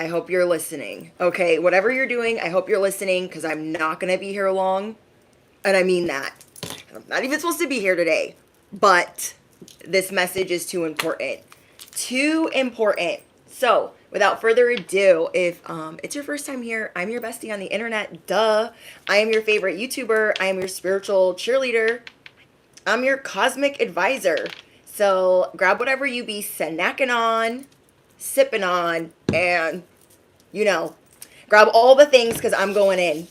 I hope you're listening. Okay, whatever you're doing, I hope you're listening because I'm not going to be here long. And I mean that. I'm not even supposed to be here today. But this message is too important. Too important. So, without further ado, if it's your first time here, I'm your bestie on the internet. Duh. I am your favorite YouTuber. I am your spiritual cheerleader. I'm your cosmic advisor. So, grab whatever you be snacking on, sipping on, and, grab all the things because I'm going in.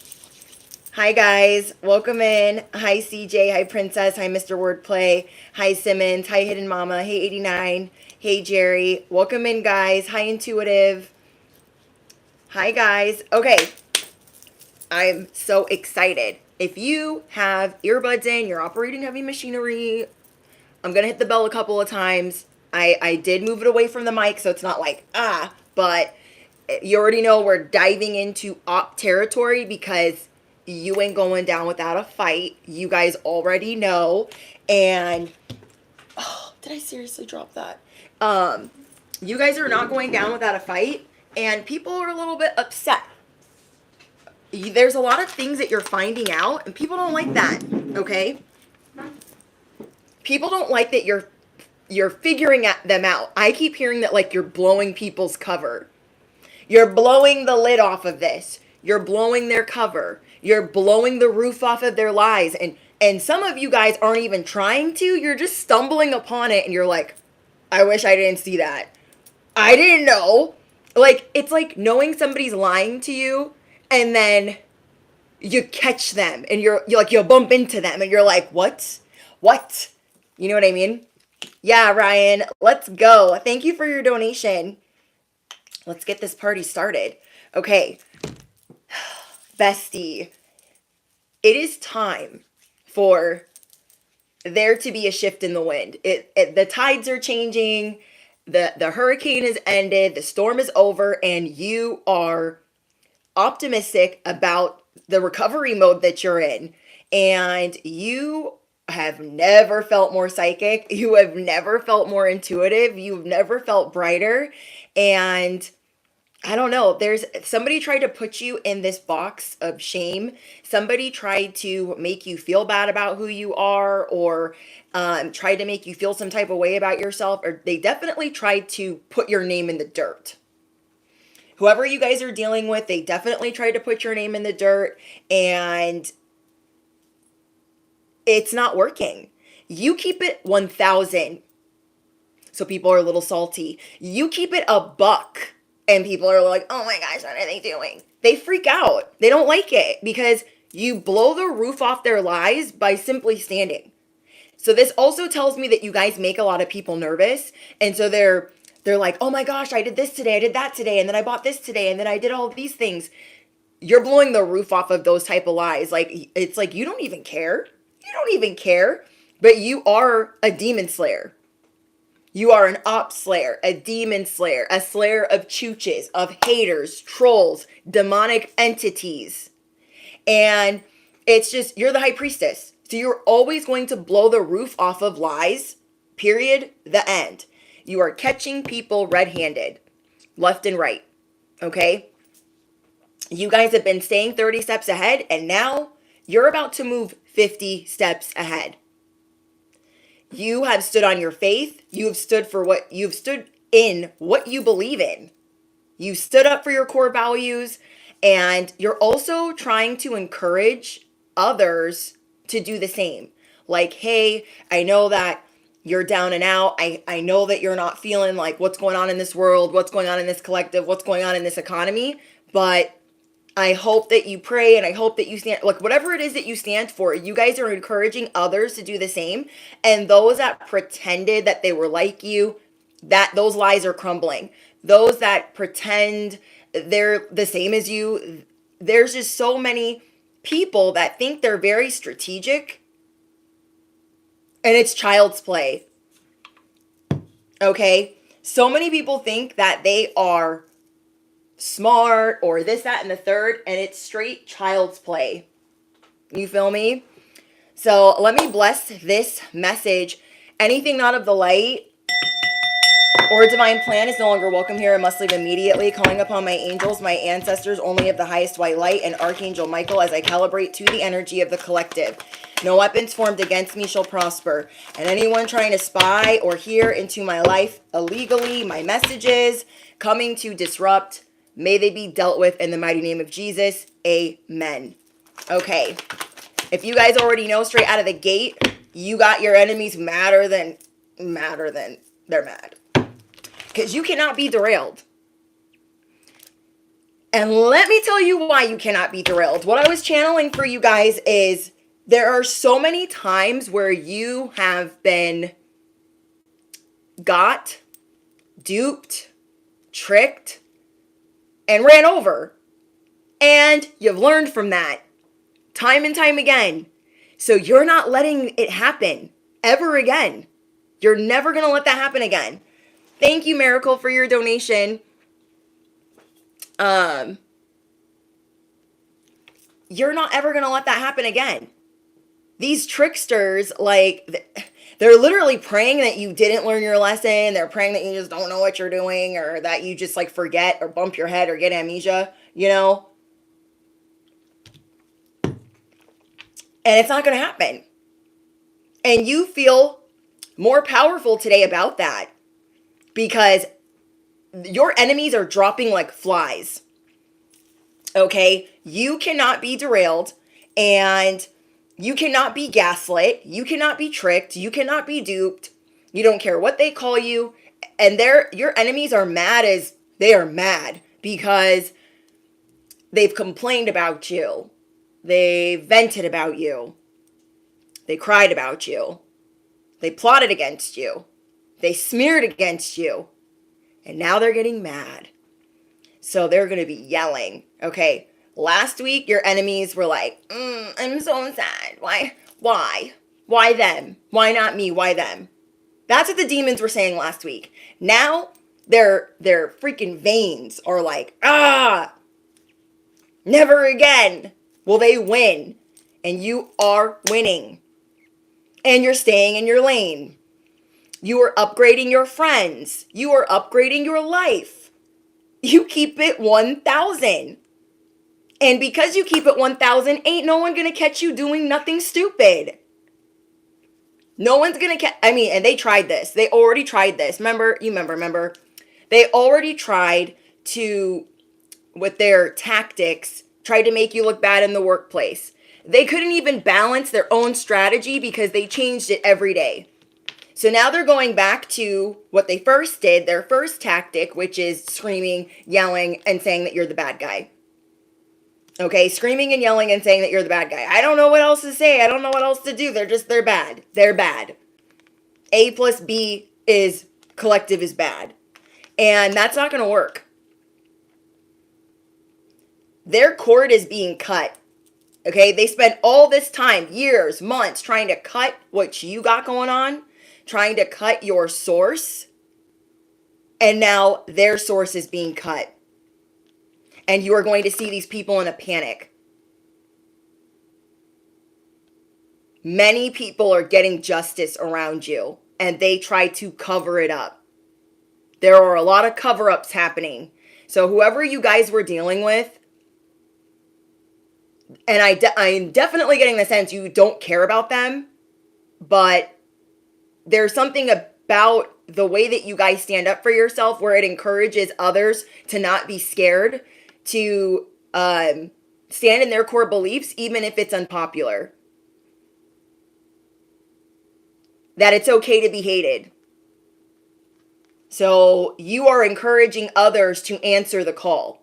Hi guys, welcome in. Hi CJ, hi Princess, hi Mr. Wordplay, hi Simmons, hi Hidden Mama, hey 89, hey Jerry. Welcome in guys, hi Intuitive. Hi guys. Okay, I'm so excited. If you have earbuds in, you're operating heavy machinery, I'm going to hit the bell a couple of times. I did move it away from the mic so it's not like, but you already know we're diving into op territory because you ain't going down without a fight. You guys already know. And did I seriously drop that? You guys are not going down without a fight, and people are a little bit upset. There's a lot of things that you're finding out, and people don't like that. Okay? People don't like that you're figuring them out. I keep hearing that like you're blowing people's cover. You're blowing the lid off of this. You're blowing their cover. You're blowing the roof off of their lies. And some of you guys aren't even trying to. You're just stumbling upon it and you're like, I wish I didn't see that. I didn't know. Like, it's like knowing somebody's lying to you and then you catch them and you're like, you'll bump into them and you're like, what? What? You know what I mean? Yeah, Ryan, let's go. Thank you for your donation. Let's get this party started. Okay. Bestie, it is time for there to be a shift in the wind. The tides are changing. The hurricane has ended. The storm is over. And you are optimistic about the recovery mode that you're in. And you have never felt more psychic. You have never felt more intuitive. You've never felt brighter. And I don't know. There's somebody tried to put you in this box of shame. Somebody tried to make you feel bad about who you are, or tried to make you feel some type of way about yourself, or they definitely tried to put your name in the dirt. Whoever you guys are dealing with, they definitely tried to put your name in the dirt, and it's not working. You keep it 1,000. So people are a little salty. You keep it a buck. And people are like, oh my gosh, what are they doing? They freak out. They don't like it because you blow the roof off their lies by simply standing. So this also tells me that you guys make a lot of people nervous. And so they're like, oh my gosh, I did this today, I did that today, and then I bought this today, and then I did all these things. You're blowing the roof off of those type of lies. Like, it's like you don't even care. You don't even care. But you are a demon slayer. You are an op slayer, a demon slayer, a slayer of chooches, of haters, trolls, demonic entities. And it's just, you're the high priestess. So you're always going to blow the roof off of lies, period, the end. You are catching people red-handed, left and right, okay? You guys have been staying 30 steps ahead, and now you're about to move 50 steps ahead. You have stood on your faith. You have stood for what you've stood in, what you believe in. You stood up for your core values, and you're also trying to encourage others to do the same. Like, hey, I know that you're down and out. I know that you're not feeling like what's going on in this world, what's going on in this collective, what's going on in this economy, but I hope that you pray and I hope that you stand, like whatever it is that you stand for, you guys are encouraging others to do the same. And those that pretended that they were like you, that those lies are crumbling. Those that pretend they're the same as you, there's just so many people that think they're very strategic and it's child's play. Okay? So many people think that they are smart or this, that, and the third, and it's straight child's play. You feel me? So let me bless this message. Anything not of the light, or divine plan is no longer welcome here and must leave immediately. Calling upon my angels, my ancestors, only of the highest white light, and Archangel Michael as I calibrate to the energy of the collective. No weapons formed against me shall prosper. And anyone trying to spy or hear into my life illegally, my messages, coming to disrupt, may they be dealt with in the mighty name of Jesus. Amen. Okay. If you guys already know straight out of the gate, you got your enemies madder than they're mad. Because you cannot be derailed. And let me tell you why you cannot be derailed. What I was channeling for you guys is there are so many times where you have been got, duped, tricked, and ran over. And you've learned from that time and time again. So you're not letting it happen ever again. You're never going to let that happen again. Thank you, Miracle, for your donation. You're not ever going to let that happen again. These tricksters, like, they're literally praying that you didn't learn your lesson. They're praying that you just don't know what you're doing, or that you just, like, forget or bump your head or get amnesia, you know? And it's not going to happen. And you feel more powerful today about that. Because your enemies are dropping like flies. Okay? You cannot be derailed, and you cannot be gaslit. You cannot be tricked. You cannot be duped. You don't care what they call you. And your enemies are mad as they are mad because they've complained about you. They vented about you. They cried about you. They plotted against you. They smeared against you. And now they're getting mad. So they're going to be yelling. Okay. Last week, your enemies were like, I'm so sad. Why? Why them? Why not me? Why them? That's what the demons were saying last week. Now, their freaking veins are like, never again will they win. And you are winning. And you're staying in your lane. You are upgrading your friends. You are upgrading your life. You keep it 1,000. And because you keep it 1,000, ain't no one gonna catch you doing nothing stupid. No one's gonna catch, and they tried this. They already tried this. Remember. They already tried to, with their tactics, try to make you look bad in the workplace. They couldn't even balance their own strategy because they changed it every day. So now they're going back to what they first did, their first tactic, which is screaming, yelling, and saying that you're the bad guy. Okay, screaming and yelling and saying that you're the bad guy. I don't know what else to say. I don't know what else to do. They're bad. They're bad. A plus B is collective is bad. And that's not going to work. Their cord is being cut. Okay, they spent all this time, years, months, trying to cut what you got going on. Trying to cut your source, and now their source is being cut. And you are going to see these people in a panic. Many people are getting justice around you, and they try to cover it up. There are a lot of cover-ups happening. So whoever you guys were dealing with, and I'm definitely getting the sense you don't care about them, but there's something about the way that you guys stand up for yourself where it encourages others to not be scared, to stand in their core beliefs, even if it's unpopular. That it's okay to be hated. So you are encouraging others to answer the call.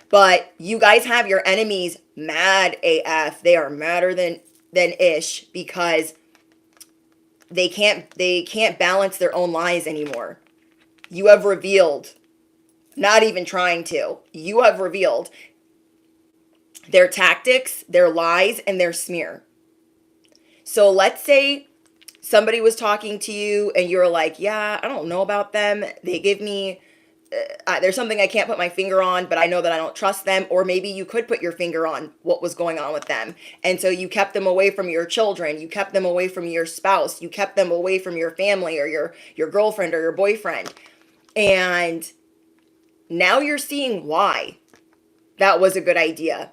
But you guys have your enemies mad AF. They are madder than ish because they can't balance their own lies anymore. You have revealed, not even trying to, you have revealed their tactics, their lies, and their smear. So let's say somebody was talking to you and you're like, yeah, I don't know about them. They give me, there's something I can't put my finger on, but I know that I don't trust them. Or maybe you could put your finger on what was going on with them. And so you kept them away from your children. You kept them away from your spouse. You kept them away from your family or your girlfriend or your boyfriend. And now you're seeing why that was a good idea.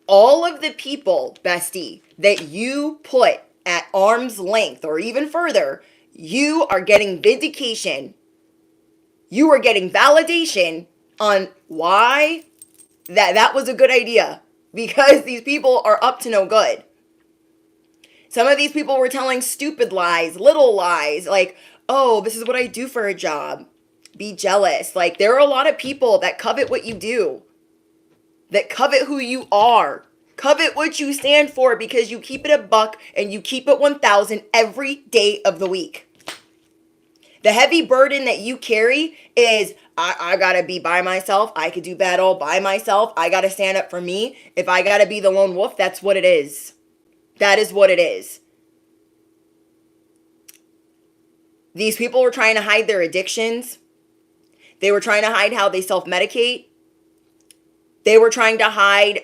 All of the people, bestie, that you put at arm's length or even further, you are getting vindication. You are getting validation on why that was a good idea. Because these people are up to no good. Some of these people were telling stupid lies, little lies, like, oh, this is what I do for a job. Be jealous. Like, there are a lot of people that covet what you do, that covet who you are, covet what you stand for because you keep it a buck and you keep it 1,000 every day of the week. The heavy burden that you carry is, I gotta be by myself. I could do bad all by myself. I gotta stand up for me. If I gotta be the lone wolf, that's what it is. That is what it is. These people were trying to hide their addictions. They were trying to hide how they self-medicate. They were trying to hide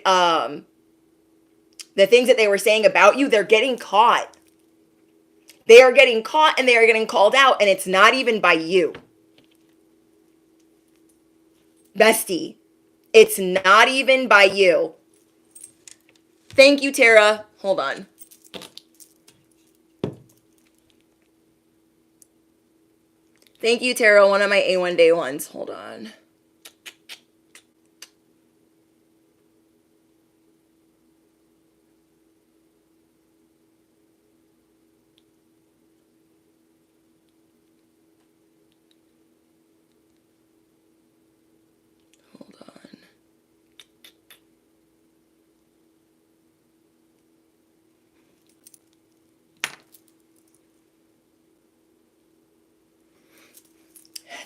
the things that they were saying about you. They're getting caught. They are getting caught and they are getting called out, and it's not even by you. Bestie, it's not even by you. Thank you, Tara. Hold on. Thank you, Tara, one of my A1 day ones. Hold on.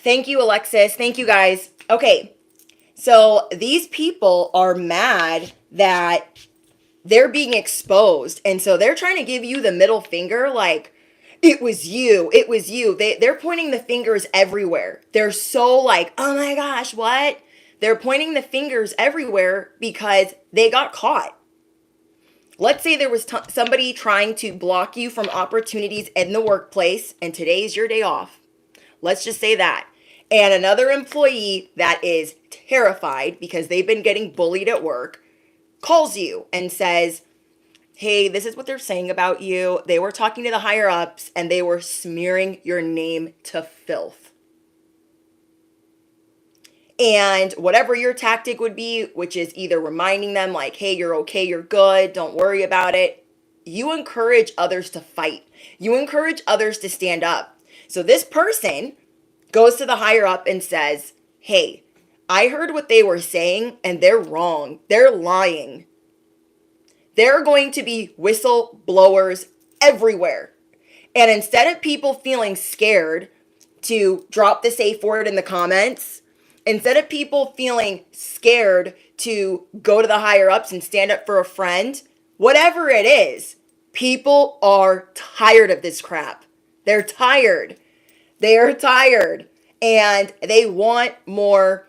Thank you, Alexis. Thank you, guys. Okay, so these people are mad that they're being exposed. And so they're trying to give you the middle finger like, it was you. It was you. They're pointing the fingers everywhere. They're so like, oh my gosh, what? They're pointing the fingers everywhere because they got caught. Let's say there was somebody trying to block you from opportunities in the workplace, and today's your day off. Let's just say that. And another employee that is terrified because they've been getting bullied at work calls you and says, hey, this is what they're saying about you. They were talking to the higher ups and they were smearing your name to filth. And whatever your tactic would be, which is either reminding them like, hey, you're okay, you're good, don't worry about it. You encourage others to fight. You encourage others to stand up. So this person goes to the higher up and says, hey, I heard what they were saying and they're wrong. They're lying. There are going to be whistleblowers everywhere. And instead of people feeling scared to drop the safe word in the comments, instead of people feeling scared to go to the higher ups and stand up for a friend, whatever it is, people are tired of this crap. They're tired. They are tired. And they want more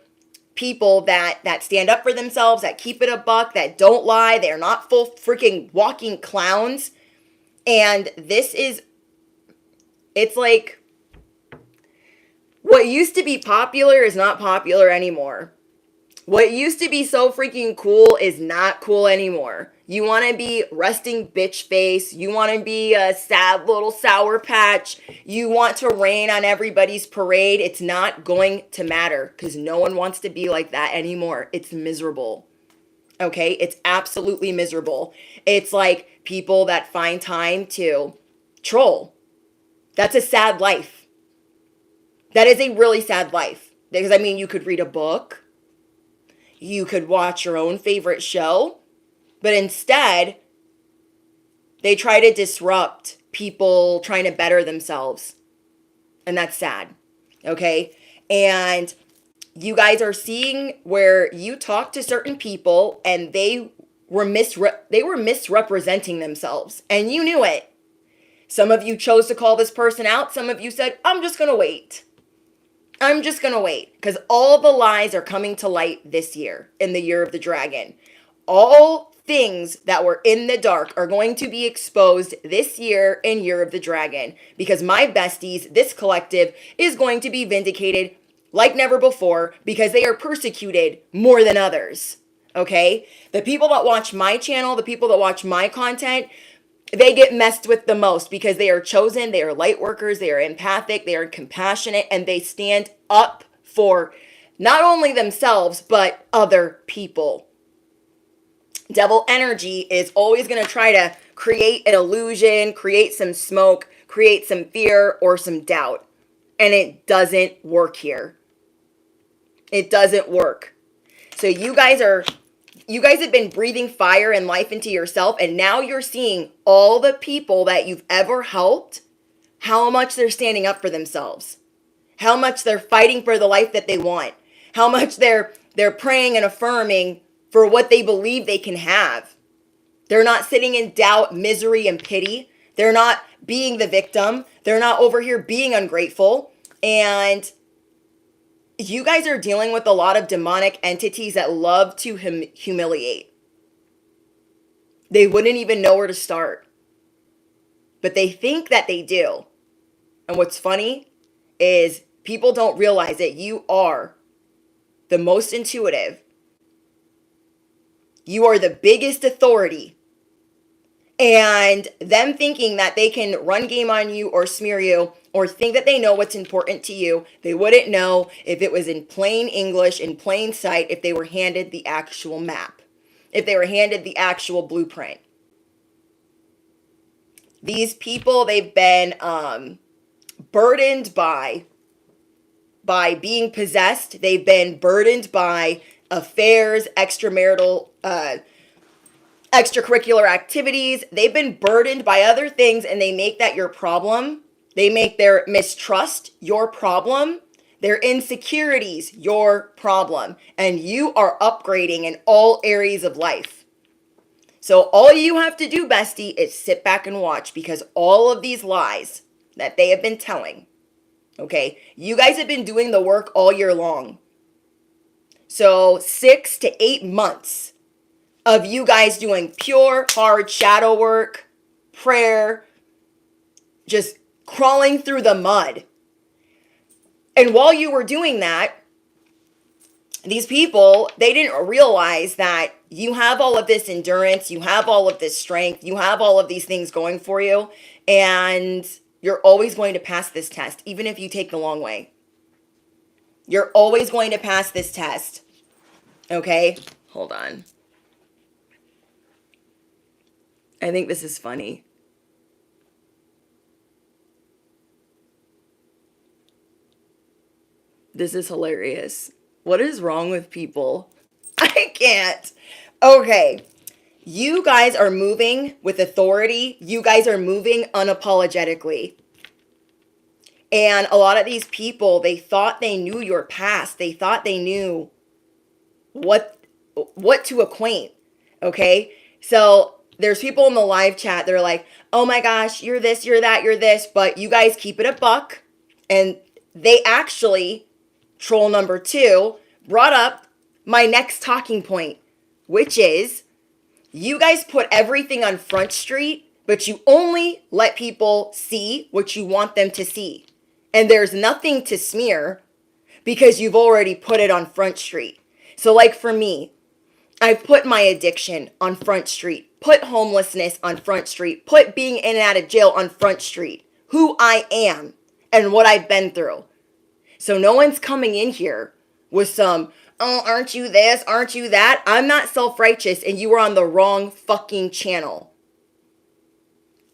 people that stand up for themselves, that keep it a buck, that don't lie. They're not full freaking walking clowns. And it's like, what used to be popular is not popular anymore. What used to be so freaking cool is not cool anymore. You want to be resting bitch face. You want to be a sad little sour patch. You want to rain on everybody's parade. It's not going to matter because no one wants to be like that anymore. It's miserable. Okay? It's absolutely miserable. It's like people that find time to troll. That's a sad life. That is a really sad life. Because, I mean, you could read a book. You could watch your own favorite show. But instead, they try to disrupt people trying to better themselves. And that's sad. Okay? And you guys are seeing where you talk to certain people and they were misrepresenting themselves. And you knew it. Some of you chose to call this person out. Some of you said, I'm just going to wait. I'm just going to wait. Because all the lies are coming to light this year in the year of the dragon. All things that were in the dark are going to be exposed this year in Year of the Dragon, because my besties, this collective, is going to be vindicated like never before because they are persecuted more than others. Okay? The people that watch my channel, the people that watch my content, they get messed with the most because they are chosen, they are light workers, they are empathic, they are compassionate, and they stand up for not only themselves, but other people. Devil energy is always going to try to create an illusion, create some smoke, create some fear or some doubt. And it doesn't work here. It doesn't work. So you guys have been breathing fire and life into yourself, and now you're seeing all the people that you've ever helped, how much they're standing up for themselves, how much they're fighting for the life that they want, how much they're praying and affirming for what they believe they can have. They're not sitting in doubt, misery, and pity. They're not being the victim. They're not over here being ungrateful. And you guys are dealing with a lot of demonic entities that love to humiliate. They wouldn't even know where to start. But they think that they do. And what's funny is people don't realize that you are the most intuitive. You are the biggest authority. And them thinking that they can run game on you or smear you or think that they know what's important to you, they wouldn't know if it was in plain English, in plain sight, if they were handed the actual map, if they were handed the actual blueprint. These people, they've been burdened by being possessed. They've been burdened by affairs, extramarital, extracurricular activities. They've been burdened by other things, and they make that your problem. They make their mistrust your problem, their insecurities your problem, and you are upgrading in all areas of life. So all you have to do, bestie, is sit back and watch, because all of these lies that they have been telling, okay, you guys have been doing the work all year long. So 6 to 8 months of you guys doing pure, hard shadow work, prayer, just crawling through the mud. And while you were doing that, these people, they didn't realize that you have all of this endurance, you have all of this strength, you have all of these things going for you, and you're always going to pass this test, even if you take the long way. You're always going to pass this test. Okay? Hold on. I think this is funny. This is hilarious. What is wrong with people? I can't. Okay. You guys are moving with authority. You guys are moving unapologetically. And a lot of these people, they thought they knew your past. They thought they knew what to acquaint. Okay? So there's people in the live chat, they're like, oh my gosh, you're this, you're that, you're this, but you guys keep it a buck. And they actually, troll number 2, brought up my next talking point, which is you guys put everything on Front Street, but you only let people see what you want them to see. And there's nothing to smear because you've already put it on Front Street. So like for me, I've put my addiction on Front Street, put homelessness on Front Street, put being in and out of jail on Front Street, who I am and what I've been through. So no one's coming in here with some, oh, aren't you this, aren't you that? I'm not self-righteous, and you are on the wrong fucking channel.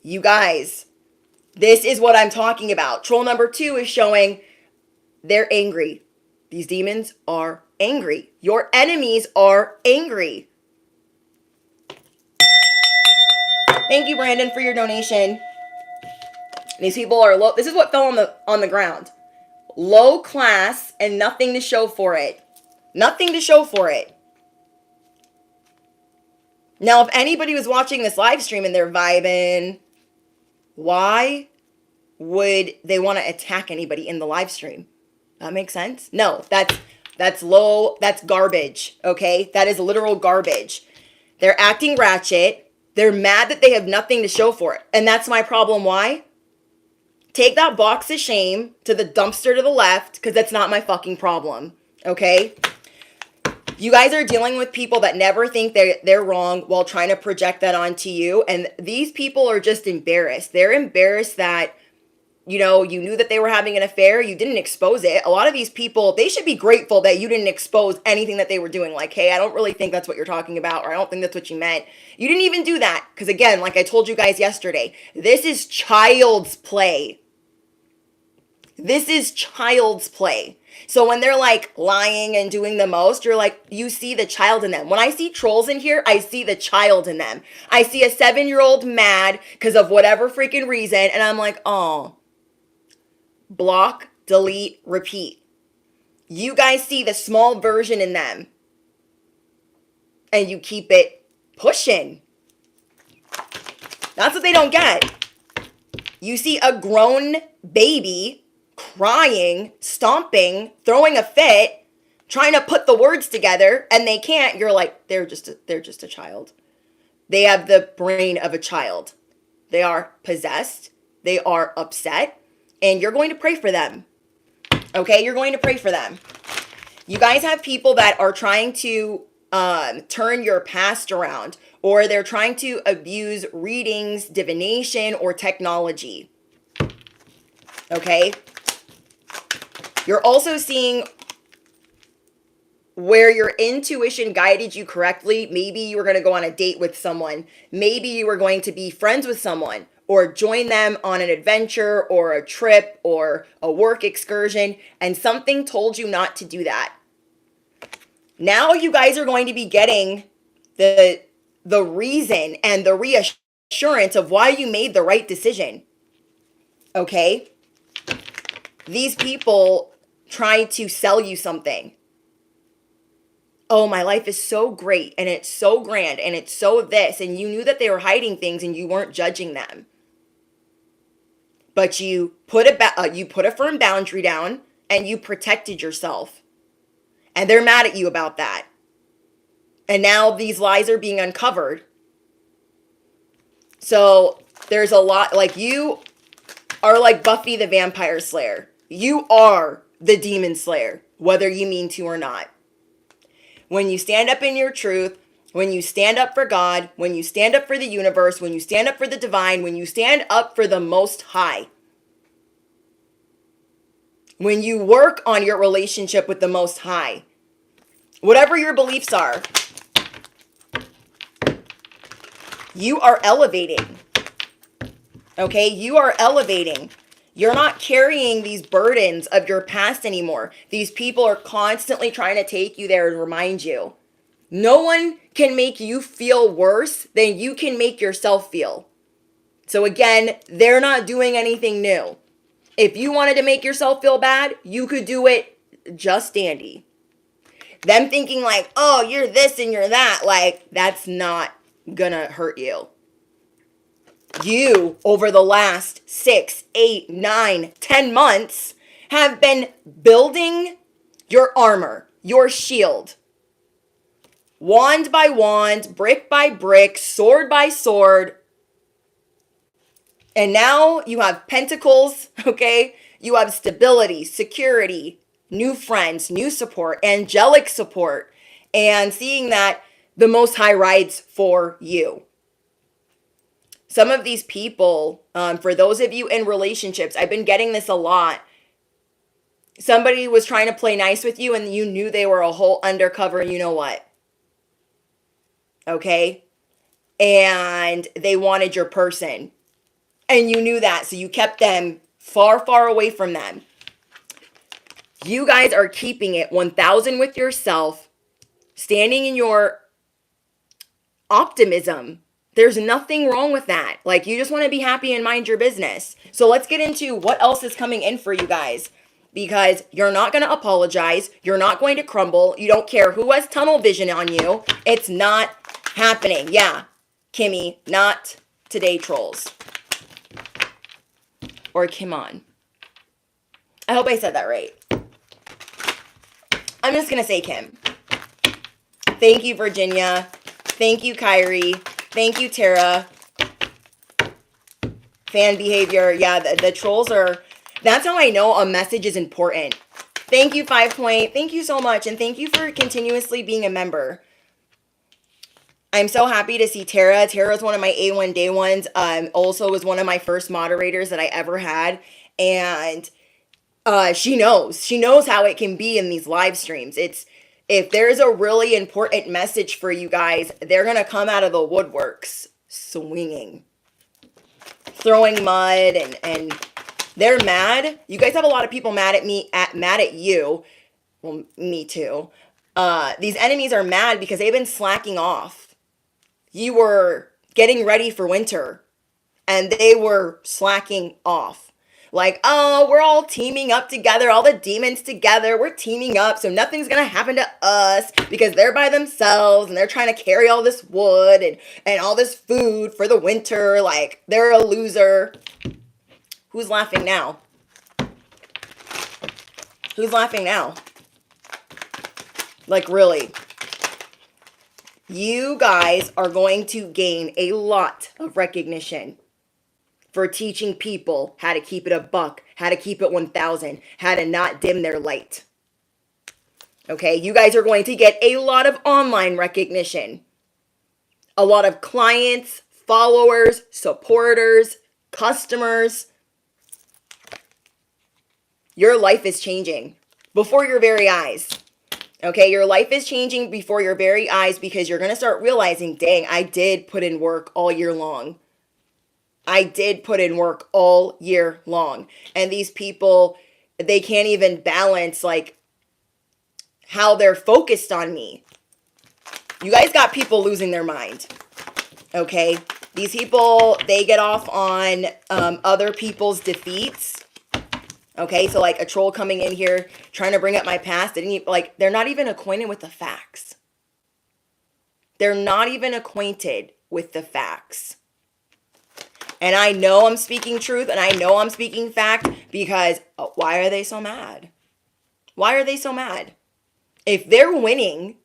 You guys, this is what I'm talking about. Troll number 2 is showing they're angry. These demons are angry. Your enemies are angry. Thank you, Brandon, for your donation. These people are low. This is what fell on the ground. Low class and nothing to show for it. Nothing to show for it. Now, if anybody was watching this live stream and they're vibing, why would they want to attack anybody in the live stream? That makes sense? No, that's low, that's garbage, okay? That is literal garbage. They're acting ratchet. They're mad that they have nothing to show for it. And that's my problem. Why? Take that box of shame to the dumpster to the left, because that's not my fucking problem. Okay? You guys are dealing with people that never think they're wrong while trying to project that onto you. And these people are just embarrassed. They're embarrassed that, you knew that they were having an affair. You didn't expose it. A lot of these people, they should be grateful that you didn't expose anything that they were doing. Like, hey, I don't really think that's what you're talking about, or I don't think that's what you meant. You didn't even do that. Because again, like I told you guys yesterday, this is child's play. This is child's play. So when they're like lying and doing the most, you're like, you see the child in them. When I see trolls in here, I see the child in them. I see a 7-year-old mad because of whatever freaking reason. And I'm like, oh, block, delete, repeat. You guys see the small version in them. And you keep it pushing. That's what they don't get. You see a grown baby crying, stomping, throwing a fit, trying to put the words together, and they can't. You're like, they're just a child. They have the brain of a child. They are possessed. They are upset, and you're going to pray for them. Okay, you're going to pray for them. You guys have people that are trying to turn your past around, or they're trying to abuse readings, divination, or technology. Okay? You're also seeing where your intuition guided you correctly. Maybe you were going to go on a date with someone. Maybe you were going to be friends with someone or join them on an adventure or a trip or a work excursion, and something told you not to do that. Now you guys are going to be getting the reason and the reassurance of why you made the right decision. Okay? These people try to sell you something. Oh, my life is so great and it's so grand and it's so this, and you knew that they were hiding things and you weren't judging them. But you put a firm boundary down and you protected yourself. And they're mad at you about that. And now these lies are being uncovered. So there's a lot, like, you are like Buffy the Vampire Slayer. You are the demon slayer, whether you mean to or not. When you stand up in your truth, when you stand up for God, when you stand up for the universe, when you stand up for the divine, when you stand up for the Most High, when you work on your relationship with the Most High, whatever your beliefs are, you are elevating. Okay? You are elevating. You're not carrying these burdens of your past anymore. These people are constantly trying to take you there and remind you. No one can make you feel worse than you can make yourself feel. So again, they're not doing anything new. If you wanted to make yourself feel bad, you could do it just dandy. Them thinking like, oh, you're this and you're that, like, that's not gonna hurt you. You, over the last 6, 8, 9, 10 months, have been building your armor, your shield. Wand by wand, brick by brick, sword by sword. And now you have pentacles, okay? You have stability, security, new friends, new support, angelic support, and seeing that the Most High rides for you. Some of these people, for those of you in relationships, I've been getting this a lot. Somebody was trying to play nice with you and you knew they were a whole undercover, you know what? Okay? And they wanted your person. And you knew that, so you kept them far, far away from them. You guys are keeping it 1,000 with yourself, standing in your optimism. There's nothing wrong with that. Like, you just want to be happy and mind your business. So let's get into what else is coming in for you guys. Because you're not going to apologize. You're not going to crumble. You don't care who has tunnel vision on you. It's not happening. Yeah, Kimmy, not today, trolls. Or Kim on. I hope I said that right. I'm just going to say Kim. Thank you, Virginia. Thank you, Kyrie. Thank you, Tara. Fan behavior. Yeah, the trolls are... That's how I know a message is important. Thank you, 5 Point. Thank you so much. And thank you for continuously being a member. I'm so happy to see Tara. Tara's one of my A1 day ones. Also was one of my first moderators that I ever had. And she knows. She knows how it can be in these live streams. If there's a really important message for you guys, they're going to come out of the woodworks swinging. Throwing mud and they're mad. You guys have a lot of people mad at me, mad at you. Well, me too. These enemies are mad because they've been slacking off. You were getting ready for winter and they were slacking off. Like, oh, we're all teaming up together, all the demons together. We're teaming up, so nothing's going to happen to us because they're by themselves and they're trying to carry all this wood and all this food for the winter. Like, they're a loser. Who's laughing now? Who's laughing now? Like, really? You guys are going to gain a lot of recognition for teaching people how to keep it a buck, how to keep it 1,000, how to not dim their light. Okay, you guys are going to get a lot of online recognition. A lot of clients, followers, supporters, customers. Your life is changing before your very eyes. Okay, your life is changing before your very eyes because you're going to start realizing, dang, I did put in work all year long. I did put in work all year long. And these people, they can't even balance like how they're focused on me. You guys got people losing their mind. Okay, these people, they get off on other people's defeats. Okay, so like a troll coming in here trying to bring up my past, they're not even acquainted with the facts. They're not even acquainted with the facts. And I know I'm speaking truth and I know I'm speaking fact because why are they so mad? Why are they so mad? If they're winning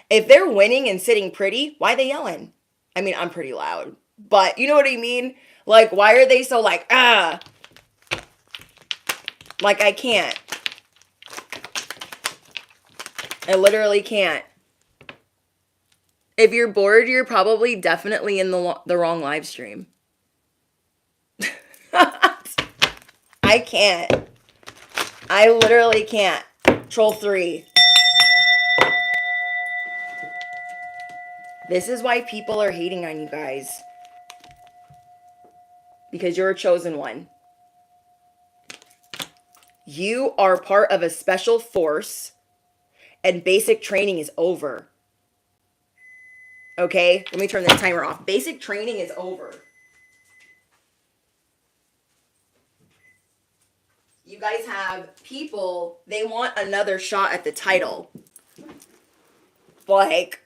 and sitting pretty, why are they yelling? I mean, I'm pretty loud, but you know what I mean? Like, why are they so like, Like, I can't. I literally can't. If you're bored, you're probably definitely in the wrong live stream. I can't. I literally can't. Troll 3. This is why people are hating on you guys. Because you're a chosen one. You are part of a special force and basic training is over. Okay, let me turn this timer off. Basic training is over. You guys have people, they want another shot at the title. Like,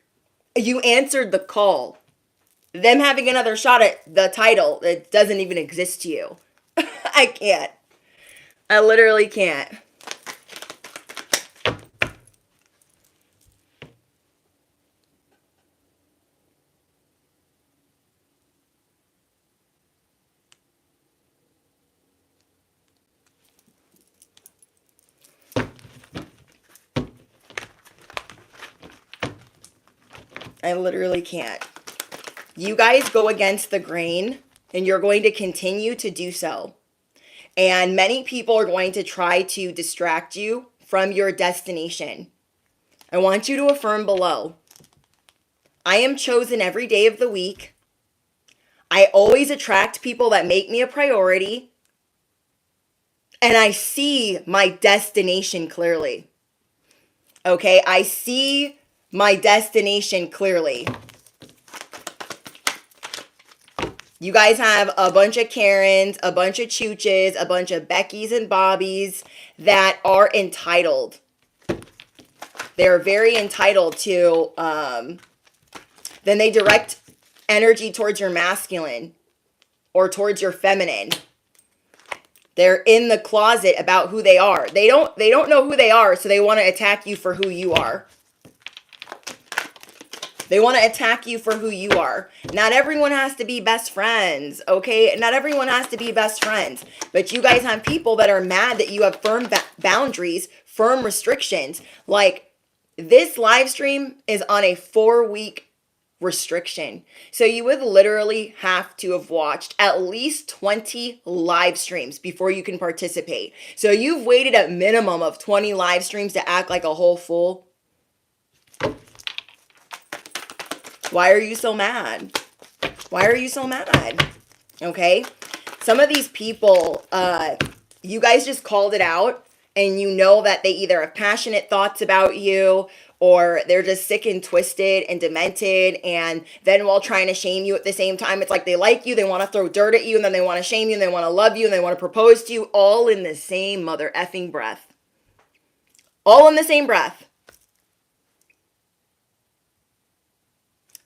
you answered the call. Them having another shot at the title, it doesn't even exist to you. I can't. I literally can't. I literally can't. You guys go against the grain and you're going to continue to do so. And many people are going to try to distract you from your destination. I want you to affirm below. I am chosen every day of the week. I always attract people that make me a priority. And I see my destination clearly. Okay, I see my destination clearly. You guys have a bunch of Karens, a bunch of Chooches, a bunch of Beckys and Bobbies that are entitled. They're very entitled to, then they direct energy towards your masculine or towards your feminine. They're in the closet about who they are. They don't know who they are, so they want to attack you for who you are. They want to attack you for who you are. Not everyone has to be best friends, okay? Not everyone has to be best friends. But you guys have people that are mad that you have firm boundaries, firm restrictions. Like, this live stream is on a 4-week restriction. So you would literally have to have watched at least 20 live streams before you can participate. So you've waited a minimum of 20 live streams to act like a whole fool. Why are you so mad? Why are you so mad? Okay? Some of these people, you guys just called it out, and you know that they either have passionate thoughts about you, or they're just sick and twisted and demented, and then while trying to shame you at the same time, it's like they like you, they want to throw dirt at you, and then they want to shame you, and they want to love you, and they want to propose to you, all in the same mother effing breath. All in the same breath.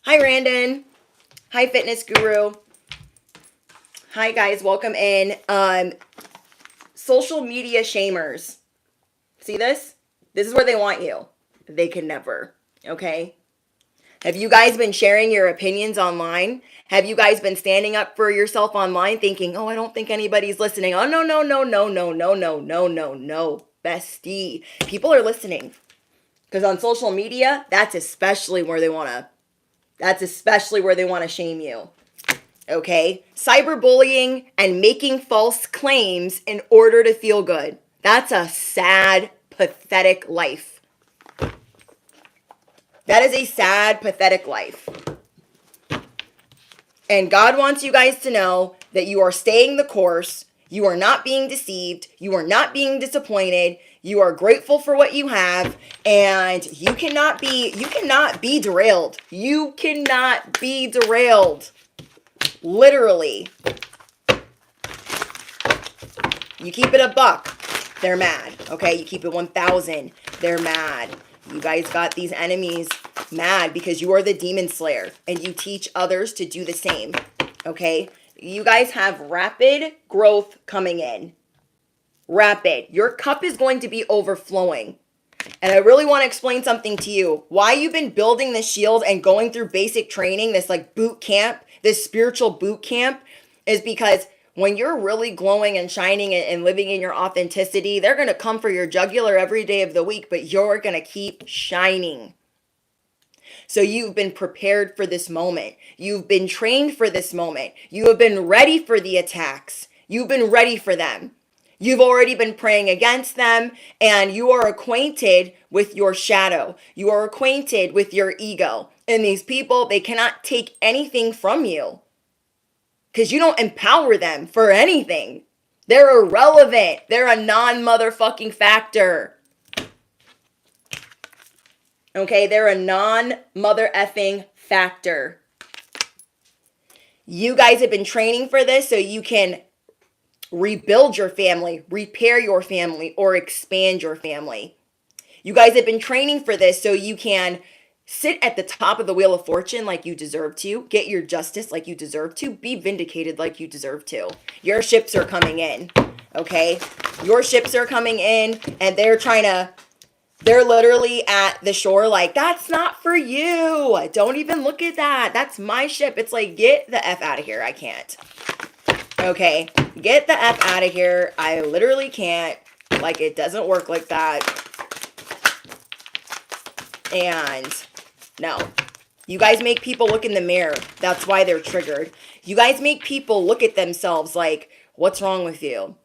Hi, Randon. Hi, Fitness Guru. Hi, guys. Welcome in. Social media shamers. See this? This is where they want you. They can never. Okay? Have you guys been sharing your opinions online? Have you guys been standing up for yourself online thinking, oh, I don't think anybody's listening. Oh, no, no, no, no, no, no, no, no, no, no. Bestie. People are listening. Because on social media, that's especially where they want to shame you. Okay? Cyberbullying and making false claims in order to feel good. That's a sad, pathetic life. That is a sad, pathetic life. And God wants you guys to know that you are staying the course. You are not being deceived. You are not being disappointed. You are grateful for what you have, and you cannot be derailed. You cannot be derailed. Literally. You keep it a buck, they're mad. Okay, you keep it 1,000, they're mad. You guys got these enemies mad because you are the demon slayer, and you teach others to do the same. Okay, you guys have rapid growth coming in. Rapid. Your cup is going to be overflowing. And I really want to explain something to you. Why you've been building the shield and going through basic training, this like boot camp, this spiritual boot camp, is because when you're really glowing and shining and living in your authenticity, they're going to come for your jugular every day of the week, but you're going to keep shining. So you've been prepared for this moment. You've been trained for this moment. You have been ready for the attacks. You've been ready for them. You've already been praying against them, and you are acquainted with your shadow. You are acquainted with your ego. And these people, they cannot take anything from you because you don't empower them for anything. They're irrelevant. They're a non-motherfucking factor. Okay, they're a non-mother-effing factor. You guys have been training for this so you can rebuild your family, repair your family, or expand your family. You guys have been training for this so you can sit at the top of the wheel of fortune like you deserve to, get your justice like you deserve to, be vindicated like you deserve to. Your ships are coming in, okay? Your ships are coming in, and they're literally at the shore like, that's not for you. Don't even look at that. That's my ship. It's like, get the F out of here. I can't. Okay, get the F out of here. I literally can't. Like, it doesn't work like that. And no. You guys make people look in the mirror. That's why they're triggered. You guys make people look at themselves like, what's wrong with you?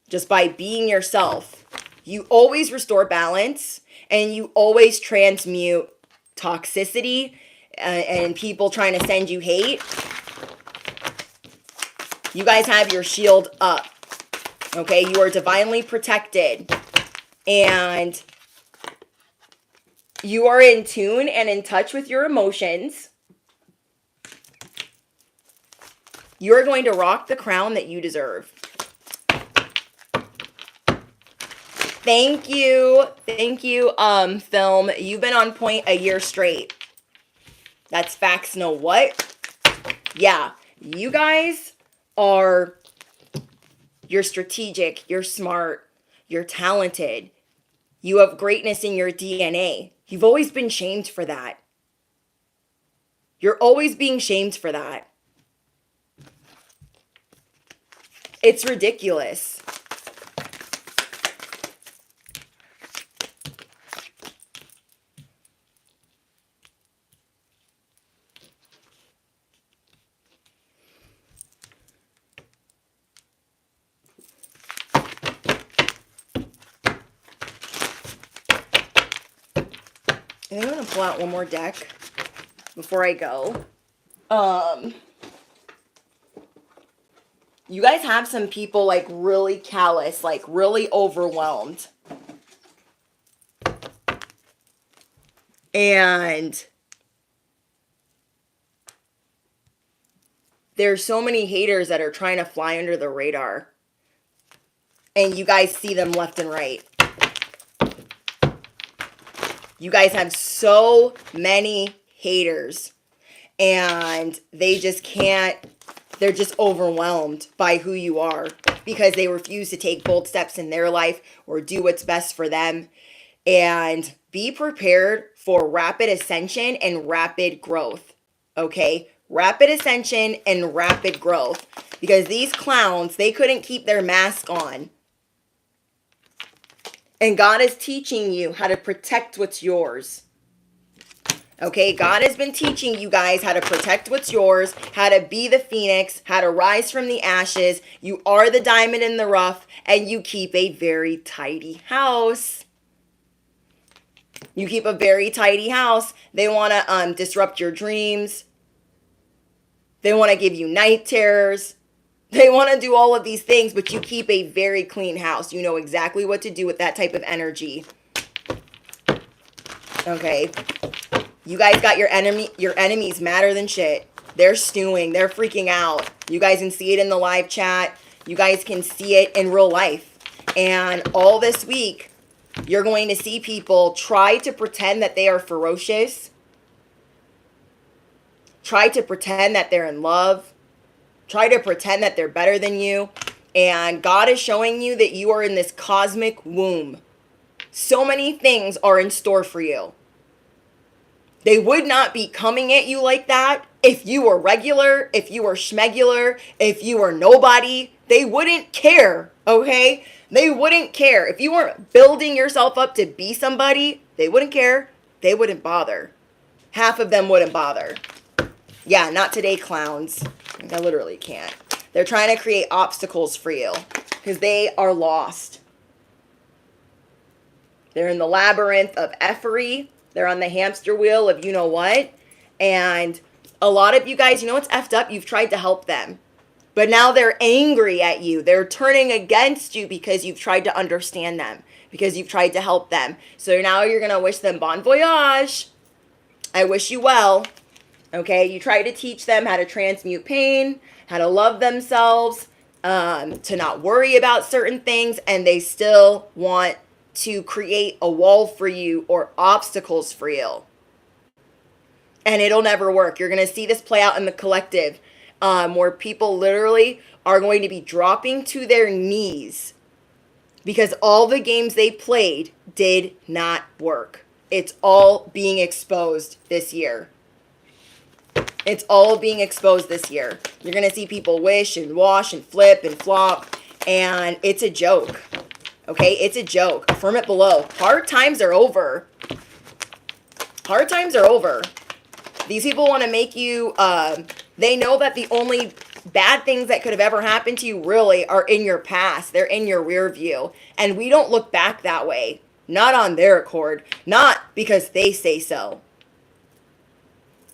Just by being yourself. You always restore balance, and you always transmute toxicity and people trying to send you hate. You guys have your shield up, okay? You are divinely protected, and you are in tune and in touch with your emotions. You are going to rock the crown that you deserve. Thank you, film. You've been on point a year straight. That's facts, know what? Yeah, you guys you're strategic, you're smart, you're talented. You have greatness in your DNA. You've always been shamed for that. You're always being shamed for that. It's ridiculous. I think I'm going to pull out one more deck before I go. You guys have some people like really callous, like really overwhelmed. And there's so many haters that are trying to fly under the radar. And you guys see them left and right. You guys have so many haters. And they just can't, they're just overwhelmed by who you are. Because they refuse to take bold steps in their life or do what's best for them. And be prepared for rapid ascension and rapid growth. Okay? Rapid ascension and rapid growth. Because these clowns, they couldn't keep their mask on. And God is teaching you how to protect what's yours. Okay, God has been teaching you guys how to protect what's yours, how to be the phoenix, how to rise from the ashes. You are the diamond in the rough, and you keep a very tidy house. You keep a very tidy house. They want to disrupt your dreams. They want to give you night terrors. They want to do all of these things, but you keep a very clean house. You know exactly what to do with that type of energy. Okay. You guys got your enemies madder than shit. They're stewing. They're freaking out. You guys can see it in the live chat. You guys can see it in real life. And all this week, you're going to see people try to pretend that they are ferocious. Try to pretend that they're in love. Try to pretend that they're better than you. And God is showing you that you are in this cosmic womb. So many things are in store for you. They would not be coming at you like that if you were regular, if you were schmegular, if you were nobody. They wouldn't care, okay? They wouldn't care. If you weren't building yourself up to be somebody, they wouldn't care. They wouldn't bother. Half of them wouldn't bother. Yeah, not today, clowns. I literally can't. They're trying to create obstacles for you because they are lost. They're in the labyrinth of effery. They're on the hamster wheel of you know what. And a lot of you guys, you know what's effed up? You've tried to help them. But now they're angry at you. They're turning against you because you've tried to understand them. Because you've tried to help them. So now you're going to wish them bon voyage. I wish you well. Okay, you try to teach them how to transmute pain, how to love themselves, to not worry about certain things, and they still want to create a wall for you or obstacles for you. And it'll never work. You're going to see this play out in the collective, where people literally are going to be dropping to their knees because all the games they played did not work. It's all being exposed this year. It's all being exposed this year. You're going to see people wish and wash and flip and flop. And it's a joke. Okay? It's a joke. Affirm it below. Hard times are over. Hard times are over. These people want to make you... they know that the only bad things that could have ever happened to you really are in your past. They're in your rear view. And we don't look back that way. Not on their accord. Not because they say so.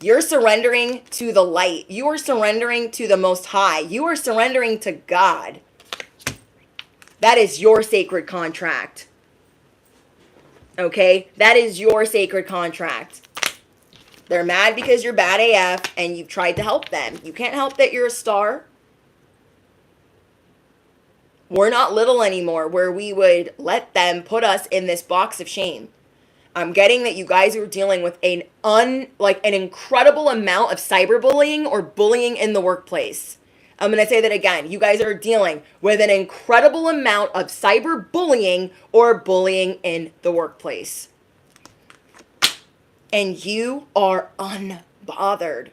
You're surrendering to the light. You are surrendering to the Most High. You are surrendering to God. That is your sacred contract. Okay? That is your sacred contract. They're mad because you're bad AF and you've tried to help them. You can't help that you're a star. We're not little anymore where we would let them put us in this box of shame. I'm getting that you guys are dealing with an incredible amount of cyberbullying or bullying in the workplace. I'm going to say that again. You guys are dealing with an incredible amount of cyberbullying or bullying in the workplace. And you are unbelievable. bothered.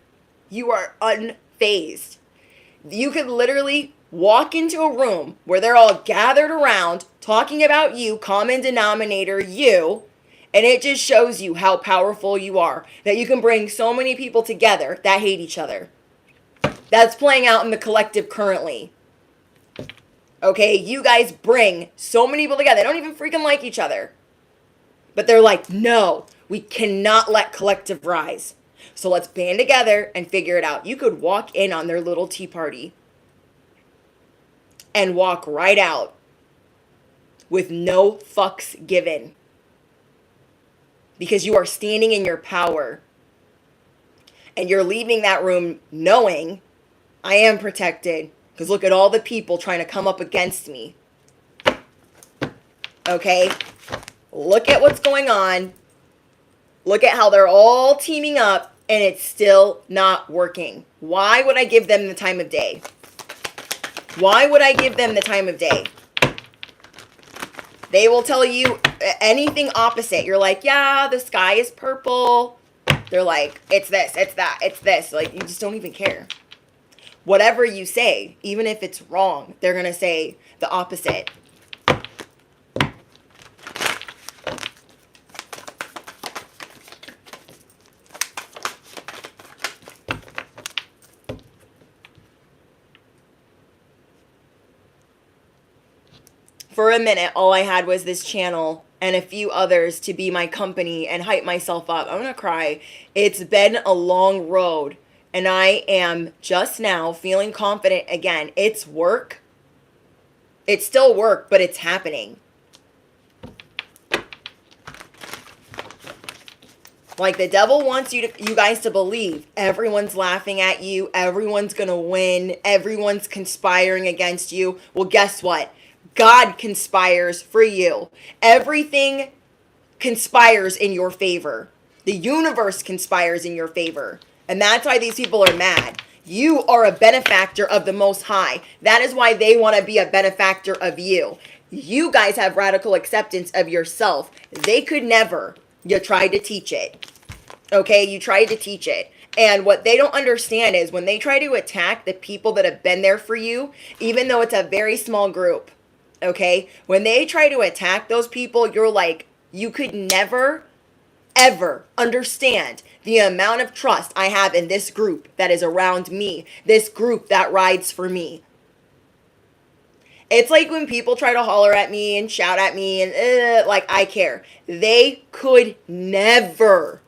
You are unfazed. You could literally walk into a room where they're all gathered around talking about you, common denominator you, and it just shows you how powerful you are, that you can bring so many people together that hate each other. That's playing out in the collective currently. Okay, you guys bring so many people together. They don't even freaking like each other. But they're like, no, we cannot let collective rise. So let's band together and figure it out. You could walk in on their little tea party and walk right out with no fucks given. Because you are standing in your power. And you're leaving that room knowing I am protected. Because look at all the people trying to come up against me. Okay? Look at what's going on. Look at how they're all teaming up and it's still not working. Why would I give them the time of day? Why would I give them the time of day? They will tell you anything opposite. You're like, yeah, the sky is purple. They're like, it's this, it's that, it's this. Like, you just don't even care. Whatever you say, even if it's wrong, they're going to say the opposite. For a minute, all I had was this channel and a few others to be my company and hype myself up. I'm going to cry. It's been a long road, and I am just now feeling confident again. It's work. It's still work, but it's happening. Like, the devil wants you guys to believe everyone's laughing at you, everyone's going to win, everyone's conspiring against you. Well, guess what? God conspires for you. Everything conspires in your favor. The universe conspires in your favor. And that's why these people are mad. You are a benefactor of the Most High. That is why they want to be a benefactor of you. You guys have radical acceptance of yourself. They could never. You tried to teach it. Okay, you tried to teach it. And what they don't understand is when they try to attack the people that have been there for you, even though it's a very small group, okay, when they try to attack those people, you're like, you could never, ever understand the amount of trust I have in this group that is around me, this group that rides for me. It's like when people try to holler at me and shout at me and like I care. They could never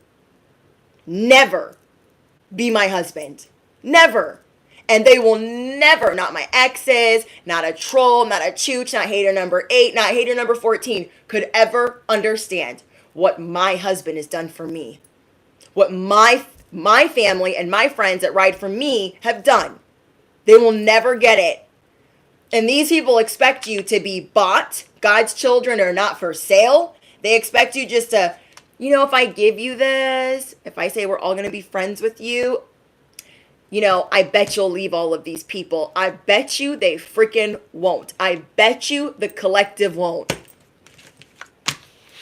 be my husband. Never. And they will never, not my exes, not a troll, not a chooch, not hater number 8, not hater number 14, could ever understand what my husband has done for me. What my family and my friends that ride for me have done. They will never get it. And these people expect you to be bought. God's children are not for sale. They expect you just to, if I give you this, if I say we're all going to be friends with you, I bet you'll leave all of these people. I bet you they freaking won't. I bet you the collective won't.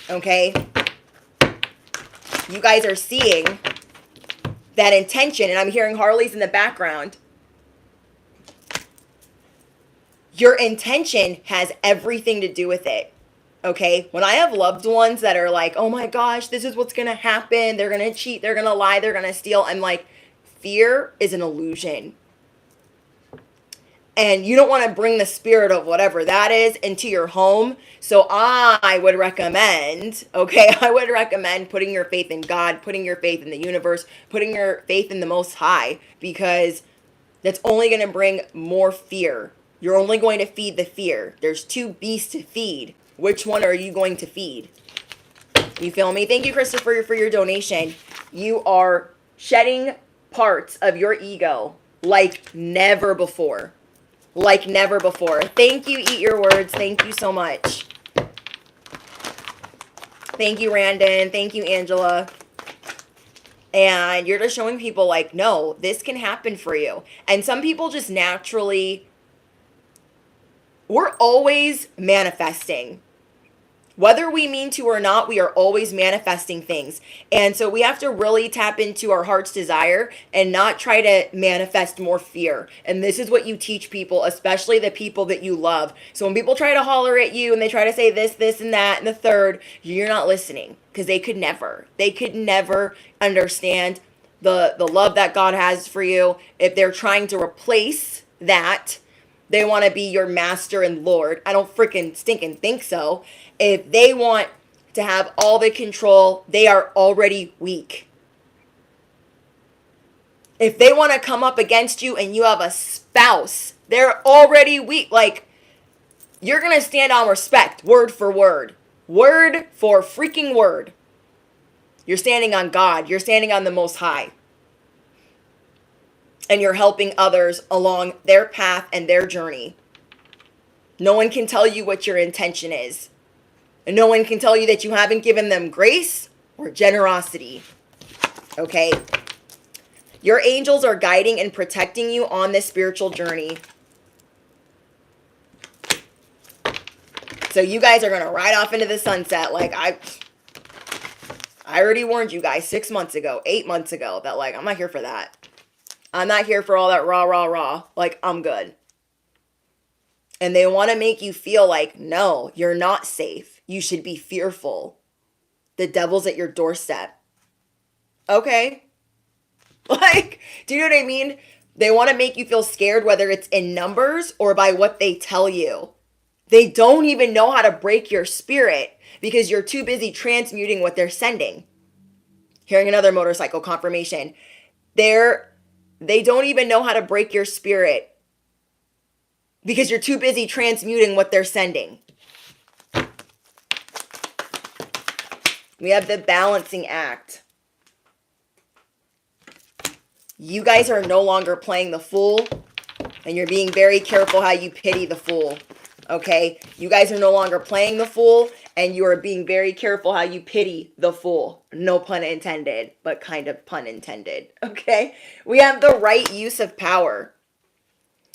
Okay? You guys are seeing that intention, and I'm hearing Harley's in the background. Your intention has everything to do with it. Okay? When I have loved ones that are like, oh my gosh, this is what's going to happen. They're going to cheat. They're going to lie. They're going to steal. I'm like, fear is an illusion. And you don't want to bring the spirit of whatever that is into your home. So I would recommend, putting your faith in God, putting your faith in the universe, putting your faith in the Most High, because that's only going to bring more fear. You're only going to feed the fear. There's 2 beasts to feed. Which one are you going to feed? You feel me? Thank you, Christopher, for your donation. You are shedding parts of your ego like never before. Like never before. Thank you, Eat Your Words. Thank you so much. Thank you, Randon. Thank you, Angela. And you're just showing people like, no, this can happen for you. And some people just naturally, we're always manifesting. Whether we mean to or not, we are always manifesting things. And so we have to really tap into our heart's desire and not try to manifest more fear. And this is what you teach people, especially the people that you love. So when people try to holler at you and they try to say this, and that, and the third, you're not listening, because they could never understand the love that God has for you. If they're trying to replace that, they want to be your master and Lord. I don't freaking stinking think so. If they want to have all the control, they are already weak. If they want to come up against you and you have a spouse, they're already weak. Like, you're going to stand on respect, word for word. Word for freaking word. You're standing on God. You're standing on the Most High. And you're helping others along their path and their journey. No one can tell you what your intention is. And no one can tell you that you haven't given them grace or generosity. Okay? Your angels are guiding and protecting you on this spiritual journey. So you guys are going to ride off into the sunset. Like, I already warned you guys 6 months ago, 8 months ago, that, like, I'm not here for that. I'm not here for all that rah. Like, I'm good. And they want to make you feel like, no, you're not safe. You should be fearful. The devil's at your doorstep. Okay. Like, do you know what I mean? They want to make you feel scared, whether it's in numbers or by what they tell you. They don't even know how to break your spirit because you're too busy transmuting what they're sending. Hearing another motorcycle confirmation. They don't even know how to break your spirit because you're too busy transmuting what they're sending. We have the balancing act. You guys are no longer playing the fool, and you're being very careful how you pity the fool. Okay? You guys are no longer playing the fool, and you are being very careful how you pity the fool. No pun intended, but kind of pun intended. Okay? We have the right use of power.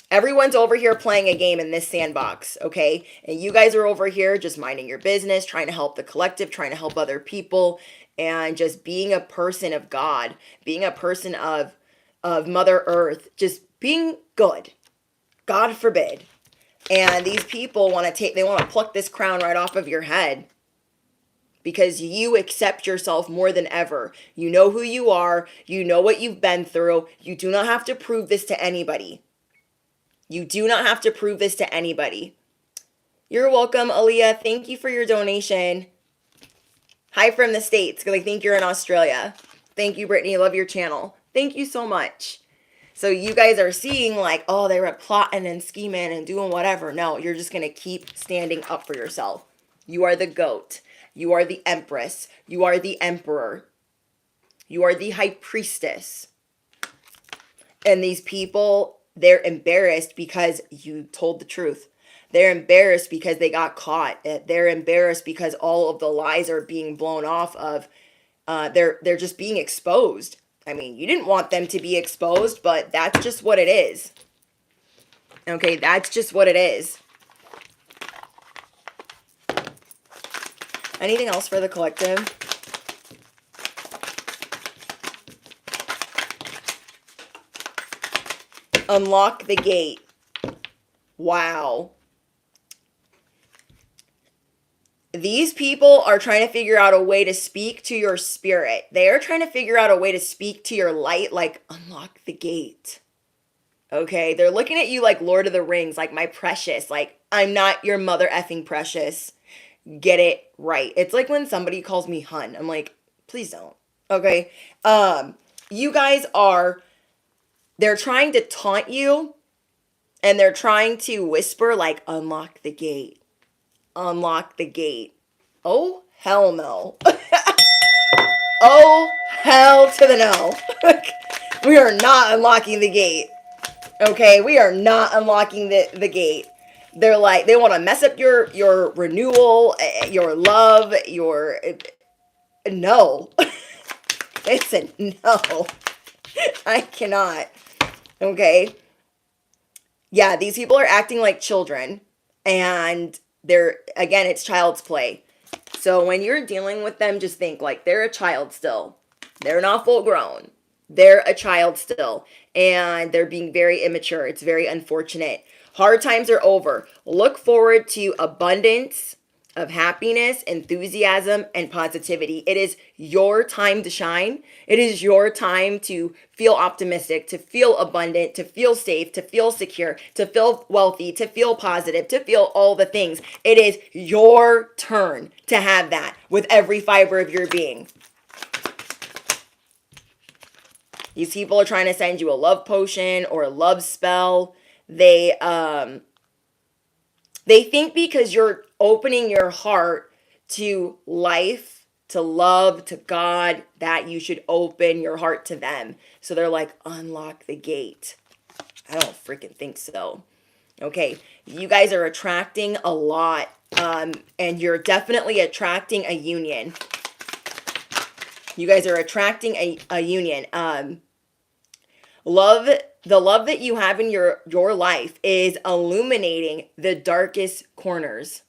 Everyone's over here playing a game in this sandbox, okay? And you guys are over here just minding your business, trying to help the collective, trying to help other people, and just being a person of God, being a person of Mother Earth, just being good. God forbid. And these people want to pluck this crown right off of your head because you accept yourself more than ever. You know who you are. You know what you've been through. You do not have to prove this to anybody. You do not have to prove this to anybody. You're welcome, Aaliyah. Thank you for your donation. Hi from the States, because I think you're in Australia. Thank you, Brittany. Love your channel. Thank you so much. So you guys are seeing like, oh, they were plotting and scheming and doing whatever. No, you're just going to keep standing up for yourself. You are the goat. You are the empress. You are the emperor. You are the high priestess. And these people, they're embarrassed because you told the truth. They're embarrassed because they got caught. They're embarrassed because all of the lies are being blown off of. They're just being exposed. I mean, you didn't want them to be exposed, but that's just what it is. Okay, that's just what it is. Anything else for the collective? Unlock the gate. Wow. These people are trying to figure out a way to speak to your spirit. They are trying to figure out a way to speak to your light, like unlock the gate. Okay, they're looking at you like Lord of the Rings, like my precious, like I'm not your mother effing precious. Get it right. It's like when somebody calls me hun. I'm like, please don't. Okay. You guys they're trying to taunt you and they're trying to whisper like unlock the gate. Unlock the gate. Oh, hell no. Oh, hell to the no. We are not unlocking the gate. Okay, we are not unlocking the gate. They're like, they want to mess up your renewal, your love, no. It's a no. I cannot. Okay. Yeah, these people are acting like children. And again, it's child's play. So when you're dealing with them, just think like they're a child still. They're not full grown. They're a child still. And they're being very immature. It's very unfortunate. Hard times are over. Look forward to abundance of happiness, enthusiasm, and positivity. It is your time to shine. It is your time to feel optimistic, to feel abundant, to feel safe, to feel secure, to feel wealthy, to feel positive, to feel all the things. It is your turn to have that with every fiber of your being. These people are trying to send you a love potion or a love spell. They think because you're opening your heart to life, to love, to God, that you should open your heart to them. So they're like, unlock the gate. I don't freaking think so. Okay, you guys are attracting a lot, and you're definitely attracting a union. You guys are attracting a union. The love that you have in your life is illuminating the darkest corners.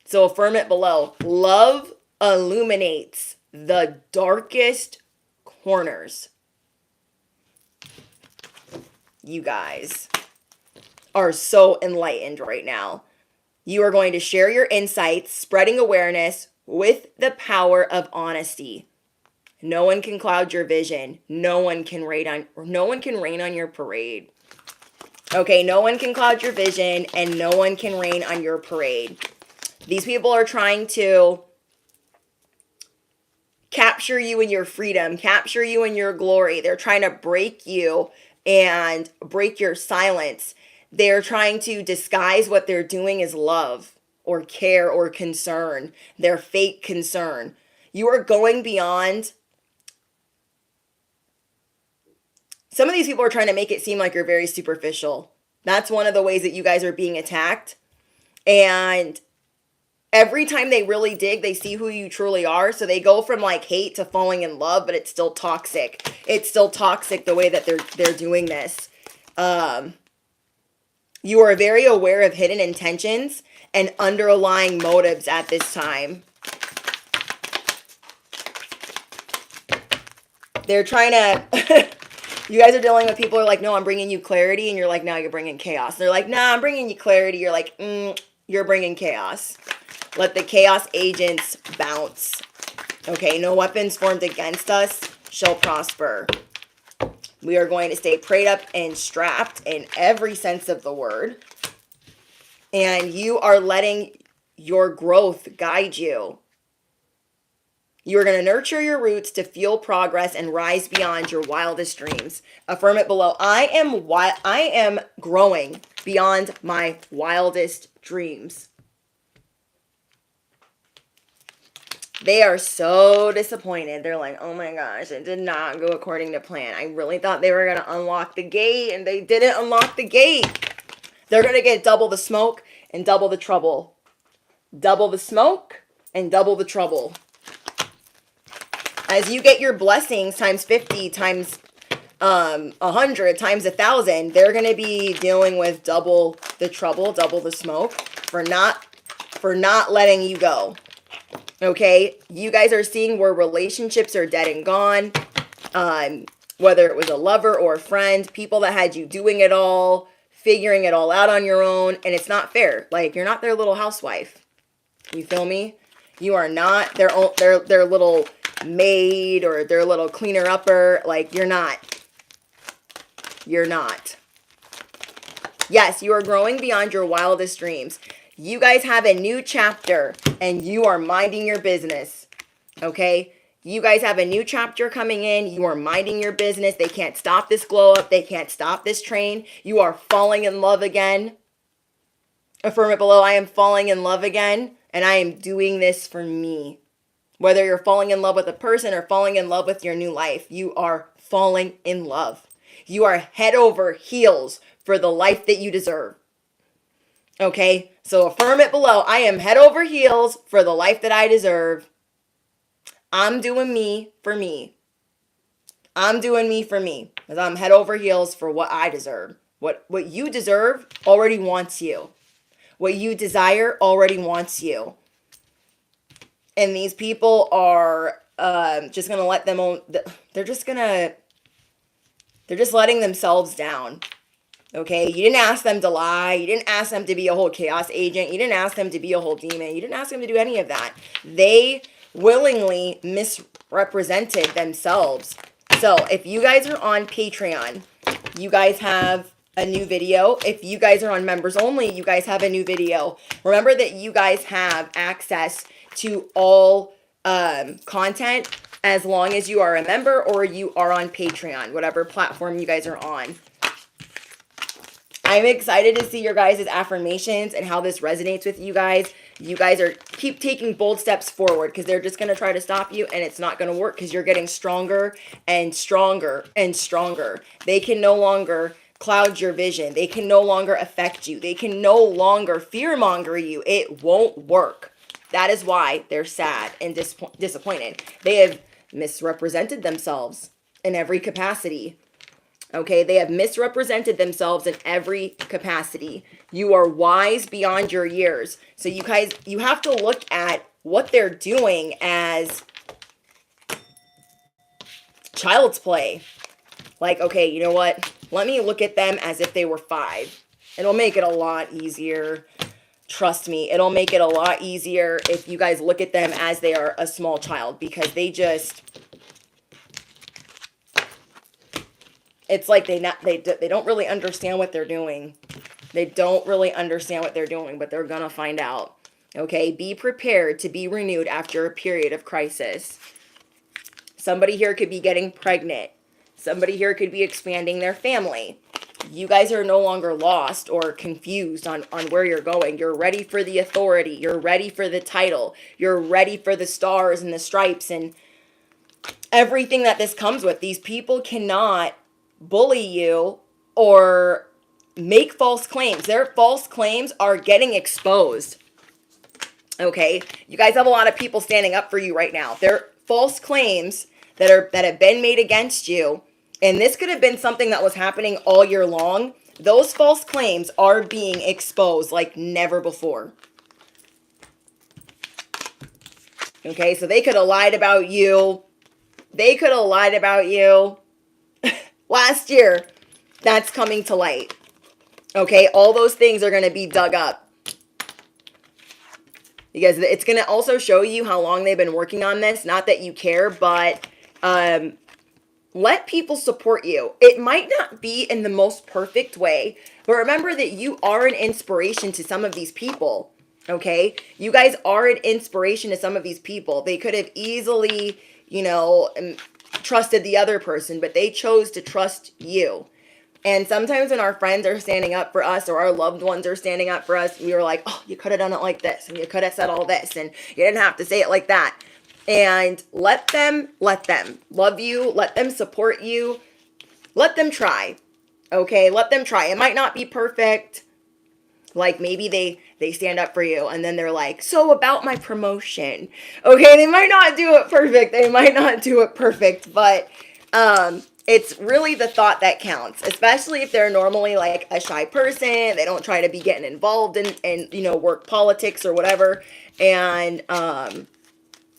So affirm it below. Love illuminates the darkest corners. You guys are so enlightened right now. You are going to share your insights, spreading awareness with the power of honesty. No one can cloud your vision. No one can rain on your parade. Okay, no one can cloud your vision and no one can rain on your parade. These people are trying to capture you in your freedom, capture you in your glory. They're trying to break you and break your silence. They're trying to disguise what they're doing as love or care or concern, their fake concern. You are going beyond. Some of these people are trying to make it seem like you're very superficial. That's one of the ways that you guys are being attacked. And every time they really dig, they see who you truly are. So they go from like hate to falling in love, but it's still toxic. It's still toxic the way that they're doing this. You are very aware of hidden intentions and underlying motives at this time. They're trying to... You guys are dealing with people who are like, no, I'm bringing you clarity. And you're like, no, you're bringing chaos. They're like, nah, I'm bringing you clarity. You're like, you're bringing chaos. Let the chaos agents bounce. Okay, no weapons formed against us shall prosper. We are going to stay prayed up and strapped in every sense of the word. And you are letting your growth guide you. You are going to nurture your roots to feel progress and rise beyond your wildest dreams. Affirm it below. I am growing beyond my wildest dreams. They are so disappointed. They're like, oh my gosh, it did not go according to plan. I really thought they were going to unlock the gate and they didn't unlock the gate. They're going to get double the smoke and double the trouble. Double the smoke and double the trouble. As you get your blessings times 50, times 100, times 1,000, they're going to be dealing with double the trouble, double the smoke for not letting you go. Okay? You guys are seeing where relationships are dead and gone. Whether it was a lover or a friend, people that had you doing it all, figuring it all out on your own, and it's not fair. Like, you're not their little housewife. You feel me? You are not their little maid or their little cleaner upper. Like, you're not. You're not. Yes, you are growing beyond your wildest dreams. You guys have a new chapter and you are minding your business. Okay? You guys have a new chapter coming in. You are minding your business. They can't stop this glow up. They can't stop this train. You are falling in love again. Affirm it below. I am falling in love again. And I am doing this for me. Whether you're falling in love with a person or falling in love with your new life, you are falling in love. You are head over heels for the life that you deserve. Okay? So affirm it below. I am head over heels for the life that I deserve. I'm doing me for me. I'm doing me for me. Because I'm head over heels for what I deserve. What you deserve already wants you. What you desire already wants you. And these people are just going to let them own. They're just letting themselves down. Okay, you didn't ask them to lie. You didn't ask them to be a whole chaos agent. You didn't ask them to be a whole demon. You didn't ask them to do any of that. They willingly misrepresented themselves. So if you guys are on Patreon, you guys have a new video. If you guys are on members only, you guys have a new video. Remember that you guys have access to all content as long as you are a member or you are on Patreon, whatever platform you guys are on. I'm excited to see your guys' affirmations and how this resonates with you guys. You guys keep taking bold steps forward because they're just going to try to stop you and it's not going to work because you're getting stronger and stronger and stronger. They can no longer cloud your vision. They can no longer affect you. They can no longer fearmonger you. It won't work. That is why they're sad and disappointed. They have misrepresented themselves in every capacity. Okay, they have misrepresented themselves in every capacity. You are wise beyond your years. So you guys, you have to look at what they're doing as child's play. Like, okay, you know what? Let me look at them as if they were 5. It'll make it a lot easier. Trust me, it'll make it a lot easier if you guys look at them as they are a small child because they just... It's like they don't really understand what they're doing. They don't really understand what they're doing, but they're going to find out. Okay, be prepared to be renewed after a period of crisis. Somebody here could be getting pregnant. Somebody here could be expanding their family. You guys are no longer lost or confused on where you're going. You're ready for the authority. You're ready for the title. You're ready for the stars and the stripes and everything that this comes with. These people cannot bully you or make false claims. Their false claims are getting exposed. Okay, you guys have a lot of people standing up for you right now. They're false claims that have been made against you, and this could have been something that was happening all year long. Those false claims are being exposed like never before. Okay, so they could have lied about you. They could have lied about you last year. That's coming to light. Okay, all those things are going to be dug up. Because it's going to also show you how long they've been working on this. Not that you care, but let people support you. It might not be in the most perfect way, but remember that you are an inspiration to some of these people. Okay, you guys are an inspiration to some of these people. They could have easily, trusted the other person, but they chose to trust you. And sometimes when our friends are standing up for us or our loved ones are standing up for us, we were like, oh, you could have done it like this and you could have said all this and you didn't have to say it like that. And let them love you. Let them support you. Let them try. Okay, let them try. It might not be perfect. Like maybe they stand up for you and then they're like, so about my promotion. Okay, they might not do it perfect. They might not do it perfect, but it's really the thought that counts, especially if they're normally like a shy person. They don't try to be getting involved in work politics or whatever. And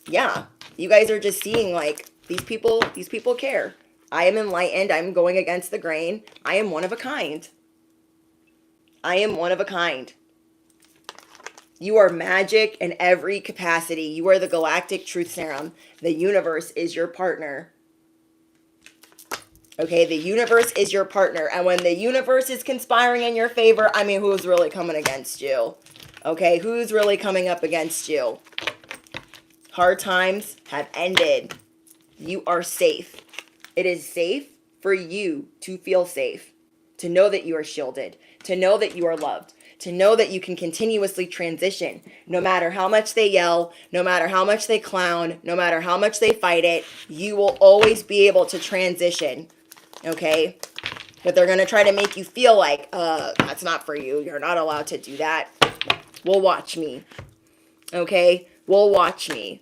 yeah, you guys are just seeing like these people care. I am enlightened. I'm going against the grain. I am one of a kind. I am one of a kind. You are magic in every capacity. You are the galactic truth serum. The universe is your partner. Okay, the universe is your partner. And when the universe is conspiring in your favor, I mean, who's really coming against you? Okay, who's really coming up against you? Hard times have ended. You are safe. It is safe for you to feel safe, to know that you are shielded, to know that you are loved, to know that you can continuously transition. No matter how much they yell, no matter how much they clown, no matter how much they fight it, you will always be able to transition. Okay? But they're going to try to make you feel like, that's not for you. You're not allowed to do that. Well, watch me. Okay? Well, watch me.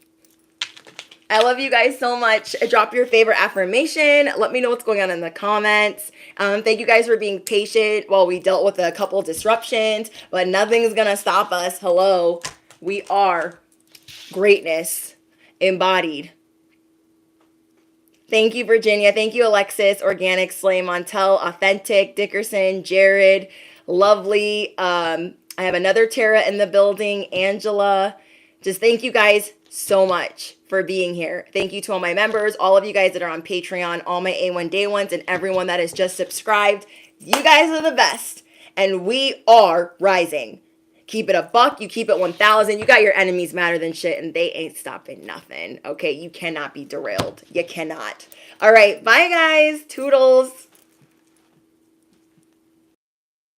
I love you guys so much. Drop your favorite affirmation. Let me know what's going on in the comments. Thank you guys for being patient while we dealt with a couple disruptions, but nothing's going to stop us. Hello. We are Greatness embodied. Thank you, Virginia. Thank you, Alexis, Organic, Slay, Montel, Authentic, Dickerson, Jared, Lovely. I have another Tara in the building, Angela. Just thank you guys so much for being here. Thank you to all my members, all of you guys that are on Patreon, all my A1 Day Ones, and everyone that is just subscribed. You guys are the best, and we are rising. Keep it a buck. You keep it 1,000. You got your enemies madder than shit, and they ain't stopping nothing. Okay, you cannot be derailed. You cannot. All right, bye guys. Toodles.